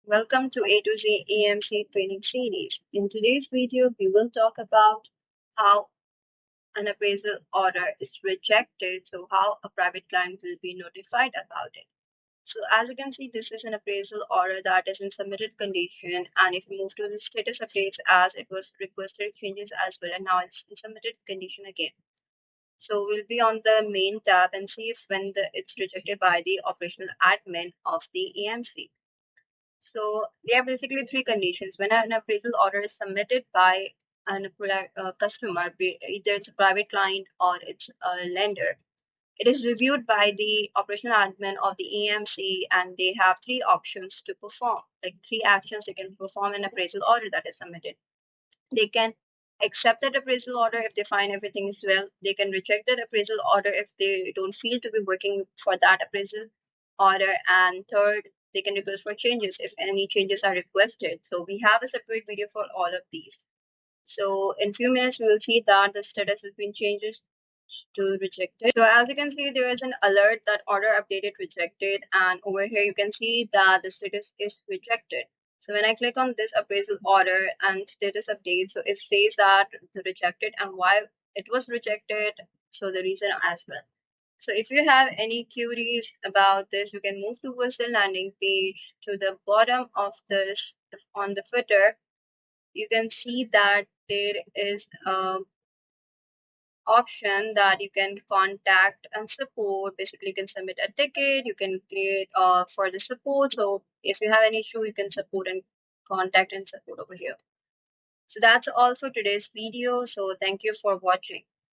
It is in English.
Welcome to A2Z AMC Training Series. In today's video, we will talk about how an appraisal order is rejected, so how a private client will be notified about it. So as you can see, this is an appraisal order that is in submitted condition, and if you move to the status updates, as it was requested changes as well, and now it's in submitted condition again. So we'll be on the main tab and see if it's rejected by the operational admin of the AMC. So there are basically three conditions. When an appraisal order is submitted by a customer, either it's a private client or it's a lender, it is reviewed by the operational admin of the AMC, and they have three options to perform, like three actions they can perform an appraisal order that is submitted. They can accept that appraisal order if they find everything is well. They can reject that appraisal order if they don't feel to be working for that appraisal order. And third, they can request for changes if any changes are requested. So we have a separate video for all of these. So in few minutes, we will see that the status has been changed to rejected. So as you can see, there is an alert that order updated rejected, and over here you can see that the status is rejected. So when I click on this appraisal order and status update, so it says that the rejected and why it was rejected, so the reason as well. So if you have any queries about this, you can move towards the landing page. To the bottom of this, on the footer, you can see that there is a option that you can contact and support. Basically, you can submit a ticket, you can create for the support. So if you have any issue, you can support and contact and support over here. So that's all for today's video. So thank you for watching.